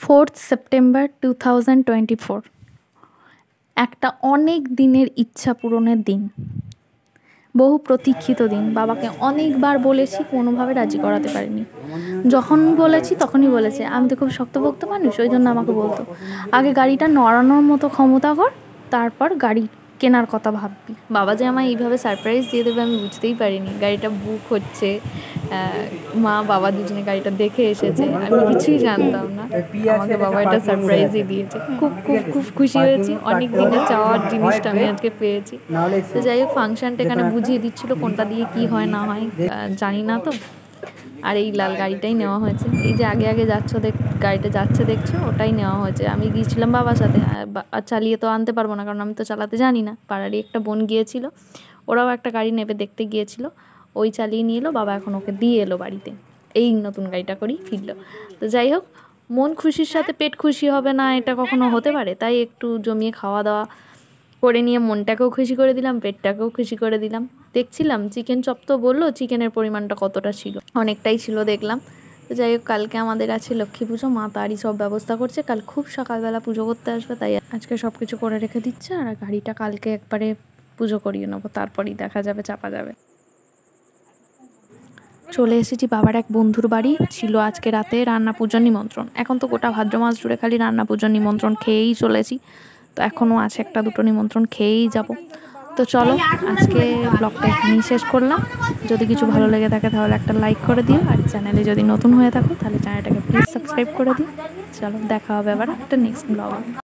4th September 2024 একটা অনেক দিনের ইচ্ছা পূরণের দিন, বহু প্রতীক্ষিত দিন। বাবাকে অনেকবার বলেছি, কোনোভাবে রাজি করাতে পারিনি। যখন বলেছি তখনই বলেছে, আমি তো খুব শক্তপোক্ত মানুষ, ওই জন্য আমাকে বলতো আগে গাড়িটা নড়ানোর মতো ক্ষমতা কর, তারপর গাড়ি কেনার কথা ভাববি। বাবা যে আমায় এইভাবে সারপ্রাইজ দিয়ে দেবে আমি বুঝতেই পারিনি। গাড়িটা বুক হচ্ছে, মা বাবা দুজনে গাড়িটা দেখে এসেছে, আমি কিছুই জানতাম না। আমাকে বাবা এটা সারপ্রাইজই দিয়েছে। খুব খুব খুব খুশি হয়েছি। অনেক দিনের চাওয়ার জিনিসটা আমি আজকে পেয়েছি। তো যাই হোক, ফাংশনটা এখানে বুঝিয়ে দিচ্ছিল কোনটা দিয়ে কি হয় না হয়, জানি না তো। আর এই লাল গাড়িটাই নেওয়া হয়েছে। এই যে আগে আগে গাড়িটা যাচ্ছে দেখছো, ওটাই নেওয়া হয়েছে। আমি গিয়েছিলাম বাবার সাথে, চালিয়ে তো আনতে পারবো না, কারণ আমি তো চালাতে জানি না। পাড়ারই একটা বোন গিয়েছিল, ওরাও একটা গাড়ি নেবে দেখতে গিয়েছিল, ওই চালিয়ে নিয়ে এলো। বাবা এখন ওকে দিয়ে এলো বাড়িতে, এই নতুন গাড়িটা করেই ফিরলো। তো যাই হোক, মন খুশির সাথে পেট খুশি হবে না, এটা কখনো হতে পারে? তাই একটু জমিয়ে খাওয়া দাওয়া করে নিয়ে মনটাকেও খুশি করে দিলাম, পেটটাকেও খুশি করে দিলাম। দেখছিলাম চিকেন চপ, তো বললো চিকেনের পরিমাণটা কতটা ছিল, অনেকটাই ছিল দেখলাম। তো যাই হোক, কালকে আমাদের আছে লক্ষ্মী পুজো, মা তারই সব ব্যবস্থা করছে। কাল খুব সকালবেলা পুজো করতে আসবে, তাই আজকে সব কিছু করে রেখে দিচ্ছে। আর গাড়িটা কালকে একবারে পুজো করিয়ে নেবো, তারপরই দেখা যাবে, চাপা যাবে। চলে এসেছি বাবার এক বন্ধুর বাড়ি, ছিল আজকে রাতে রান্না পুজোর নিমন্ত্রণ। এখন তো গোটা ভাদ্র মাস জুড়ে খালি রান্না পুজোর নিমন্ত্রণ খেয়েই চলেছি, তো এখনও আছে একটা দুটো নিমন্ত্রণ, খেয়েই যাব। তো চলো, আজকে ব্লগটা এখানেই শেষ করলাম। যদি কিছু ভালো লেগে থাকে তাহলে একটা লাইক করে দিও, আর চ্যানেলে যদি নতুন হয়ে থাকো তাহলে চ্যানেলটাকে প্লিজ সাবস্ক্রাইব করে দিও। চলো, দেখা হবে আবার একটা নেক্সট ব্লগে।